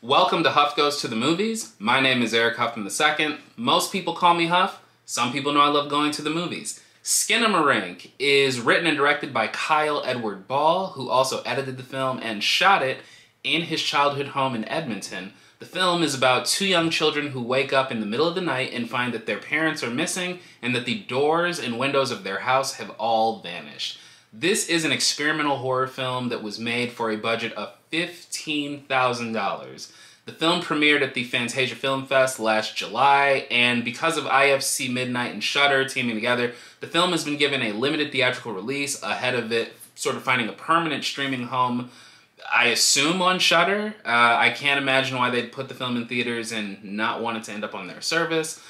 Welcome to Huff Goes to the Movies. My name is Eric Huffman II. Most people call me Huff. Some people know I love going to the movies. Skinamarink is written and directed by Kyle Edward Ball, who also edited the film and shot it in his childhood home in Edmonton. The film is about two young children who wake up in the middle of the night and find that their parents are missing and that the doors and windows of their house have all vanished. This is an experimental horror film that was made for a budget of $15,000. The film premiered at the Fantasia Film Fest last July, and because of IFC Midnight and Shudder teaming together, the film has been given a limited theatrical release ahead of it sort of finding a permanent streaming home, I assume on Shudder. I can't imagine why they'd put the film in theaters and not want it to end up on their service.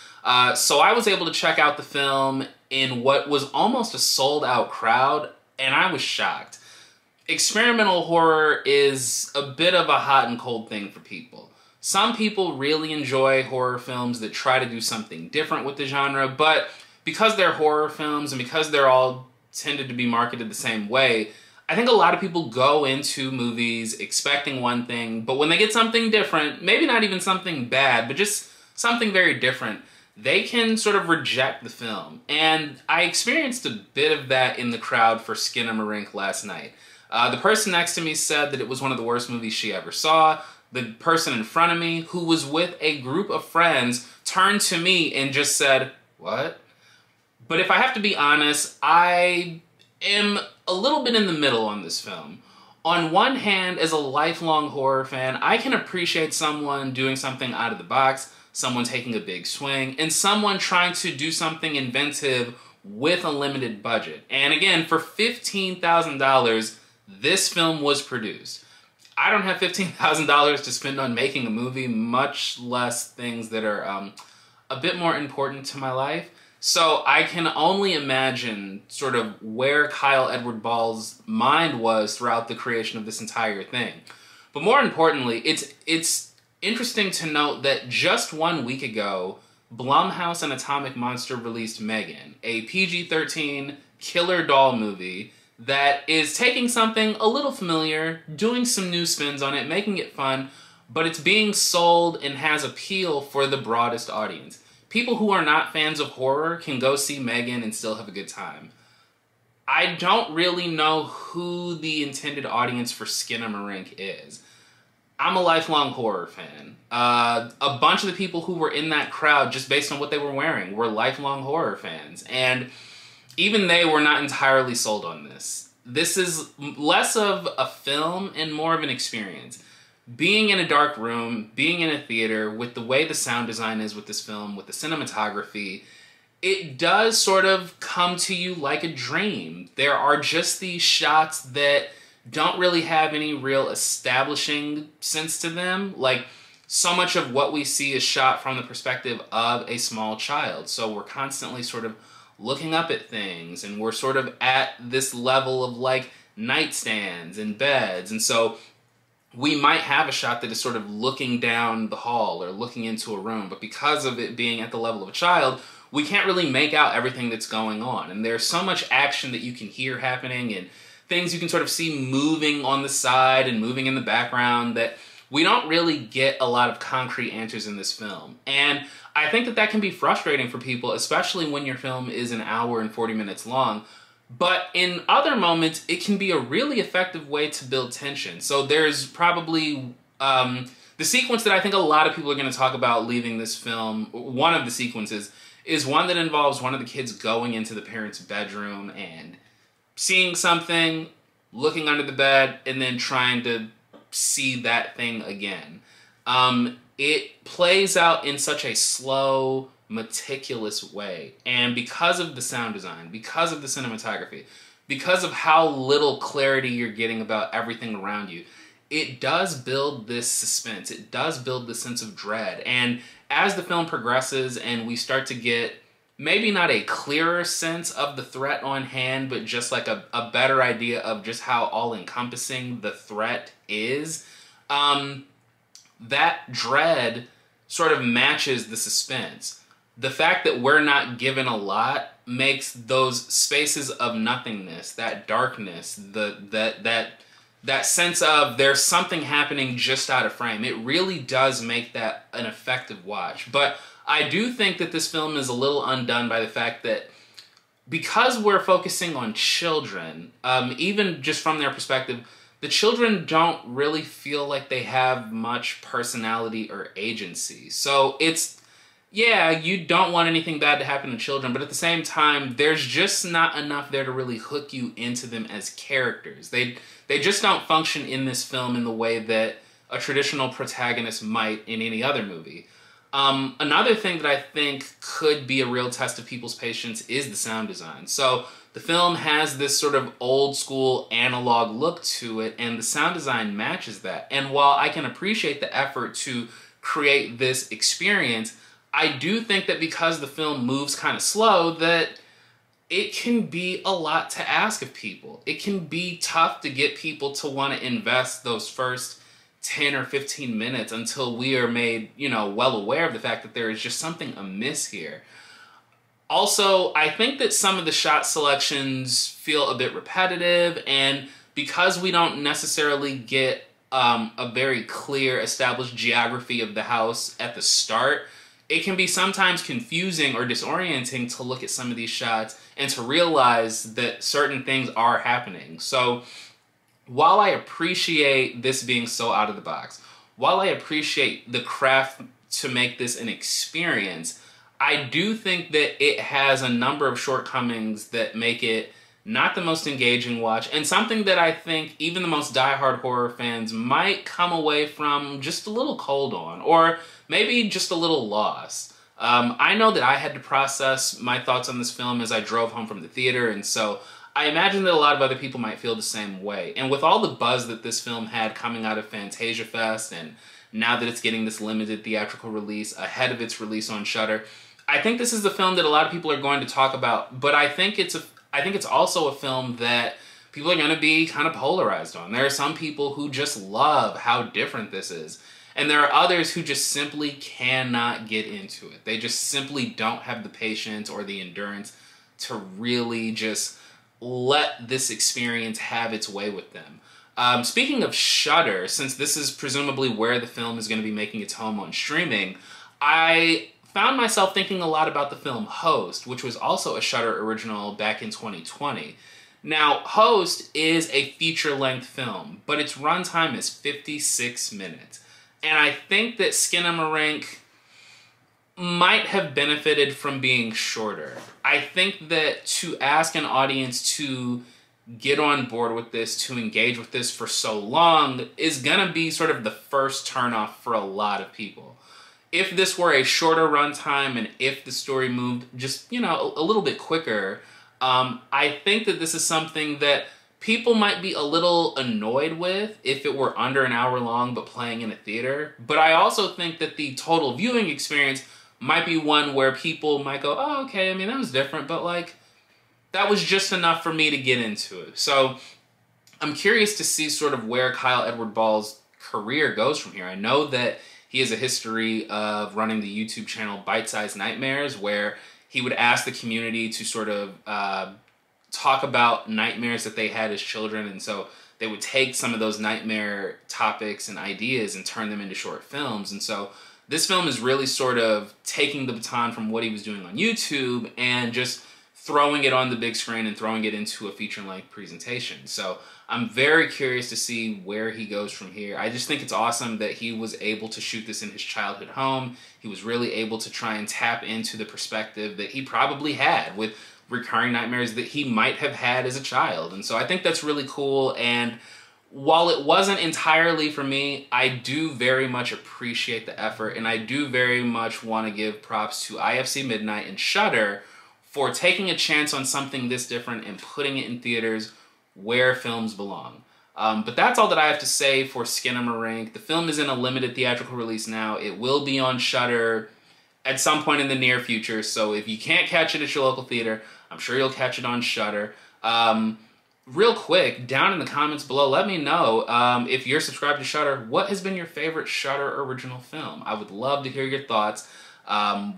So I was able to check out the film in what was almost a sold-out crowd, and I was shocked. Experimental horror is a bit of a hot and cold thing for people. Some people really enjoy horror films that try to do something different with the genre, but because they're horror films and because they're all tended to be marketed the same way, I think a lot of people go into movies expecting one thing, but when they get something different, maybe not even something bad, but just something very different, they can sort of reject the film. And I experienced a bit of that in the crowd for Skinamarink last night. The person next to me said that it was one of the worst movies she ever saw. The person in front of me, who was with a group of friends, turned to me and just said, "What?" But if I have to be honest, I am a little bit in the middle on this film. On one hand, as a lifelong horror fan, I can appreciate someone doing something out of the box, someone taking a big swing, and someone trying to do something inventive with a limited budget. And again, for $15,000, this film was produced. I don't have $15,000 to spend on making a movie, much less things that are a bit more important to my life. So I can only imagine sort of where Kyle Edward Ball's mind was throughout the creation of this entire thing. But more importantly, it's interesting to note that just 1 week ago, Blumhouse and Atomic Monster released Megan, a PG-13 killer doll movie that is taking something a little familiar, doing some new spins on it, making it fun, but it's being sold and has appeal for the broadest audience. People who are not fans of horror can go see Megan and still have a good time. I don't really know who the intended audience for Skinamarink is. I'm a lifelong horror fan. A bunch of the people who were in that crowd, just based on what they were wearing, were lifelong horror fans. And even they were not entirely sold on this. This is less of a film and more of an experience. Being in a dark room, being in a theater, with the way the sound design is with this film, with the cinematography, it does sort of come to you like a dream. There are just these shots that don't really have any real establishing sense to them. Like, so much of what we see is shot from the perspective of a small child. So we're constantly sort of looking up at things, and we're sort of at this level of like nightstands and beds. And so we might have a shot that is sort of looking down the hall or looking into a room, but because of it being at the level of a child, we can't really make out everything that's going on. And there's so much action that you can hear happening and things you can sort of see moving on the side and moving in the background that we don't really get a lot of concrete answers in this film. And I think that that can be frustrating for people, especially when your film is an hour and 40 minutes long. But in other moments, it can be a really effective way to build tension. So there's probably the sequence that I think a lot of people are going to talk about leaving this film. One of the sequences is one that involves one of the kids going into the parents' bedroom and seeing something, looking under the bed, and then trying to see that thing again. It plays out in such a slow, meticulous way. And because of the sound design, because of the cinematography, because of how little clarity you're getting about everything around you, it does build this suspense. It does build this sense of dread. And as the film progresses and we start to get maybe not a clearer sense of the threat on hand, but just like a better idea of just how all-encompassing the threat is, that dread sort of matches the suspense. The fact that we're not given a lot makes those spaces of nothingness, that darkness, that that sense of there's something happening just out of frame. It really does make that an effective watch. But I do think that this film is a little undone by the fact that because we're focusing on children, even just from their perspective, the children don't really feel like they have much personality or agency. So it's, yeah, you don't want anything bad to happen to children, but at the same time, there's just not enough there to really hook you into them as characters. They just don't function in this film in the way that a traditional protagonist might in any other movie. Another thing that I think could be a real test of people's patience is the sound design. So the film has this sort of old school analog look to it, and the sound design matches that. And while I can appreciate the effort to create this experience, I do think that because the film moves kind of slow, that it can be a lot to ask of people. It can be tough to get people to want to invest those first 10 or 15 minutes until we are made, well aware of the fact that there is just something amiss here. Also, I think that some of the shot selections feel a bit repetitive, and because we don't necessarily get a very clear established geography of the house at the start, it can be sometimes confusing or disorienting to look at some of these shots and to realize that certain things are happening. So while I appreciate this being so out of the box, while I appreciate the craft to make this an experience, I do think that it has a number of shortcomings that make it not the most engaging watch, and something that I think even the most diehard horror fans might come away from just a little cold on, or maybe just a little lost. I know that I had to process my thoughts on this film as I drove home from the theater, and so I imagine that a lot of other people might feel the same way. And with all the buzz that this film had coming out of Fantasia Fest, and now that it's getting this limited theatrical release ahead of its release on Shudder, I think this is the film that a lot of people are going to talk about. But I think it's also a film that people are going to be kind of polarized on. There are some people who just love how different this is, and there are others who just simply cannot get into it. They just simply don't have the patience or the endurance to really just let this experience have its way with them. Speaking of Shudder, since this is presumably where the film is going to be making its home on streaming, I found myself thinking a lot about the film Host, which was also a Shudder original back in 2020. Now, Host is a feature-length film, but its runtime is 56 minutes. And I think that Skinamarink might have benefited from being shorter. I think that to ask an audience to get on board with this, to engage with this for so long, is gonna be sort of the first turnoff for a lot of people. If this were a shorter runtime and if the story moved just, a little bit quicker, I think that this is something that people might be a little annoyed with if it were under an hour long but playing in a theater. But I also think that the total viewing experience might be one where people might go, oh, okay, that was different, but that was just enough for me to get into it. So I'm curious to see sort of where Kyle Edward Ball's career goes from here. I know that he has a history of running the YouTube channel Bite-Sized Nightmares, where he would ask the community to sort of talk about nightmares that they had as children, and so they would take some of those nightmare topics and ideas and turn them into short films. And so this film is really sort of taking the baton from what he was doing on YouTube and just throwing it on the big screen and throwing it into a feature-length presentation. So I'm very curious to see where he goes from here. I just think it's awesome that he was able to shoot this in his childhood home. He was really able to try and tap into the perspective that he probably had with recurring nightmares that he might have had as a child. And so I think that's really cool. And while it wasn't entirely for me, I do very much appreciate the effort, and I do very much want to give props to IFC Midnight and Shudder for taking a chance on something this different and putting it in theaters where films belong. But that's all that I have to say for Skinamarink. The film is in a limited theatrical release now. It will be on Shudder at some point in the near future, so if you can't catch it at your local theater, I'm sure you'll catch it on Shudder. Real quick, down in the comments below, let me know if you're subscribed to Shudder, what has been your favorite Shudder original film? I would love to hear your thoughts.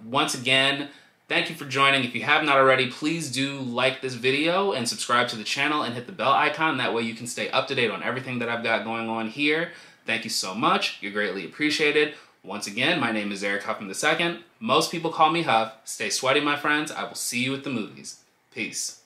Once again, Thank you for joining. If you have not already, please do like this video and subscribe to the channel and hit the bell icon. That way you can stay up to date on everything that I've got going on here. Thank you so much. You're greatly appreciated. Once again, my name is Eric Huffman II. Most people call me Huff. Stay sweaty, my friends. I will see you at the movies. Peace.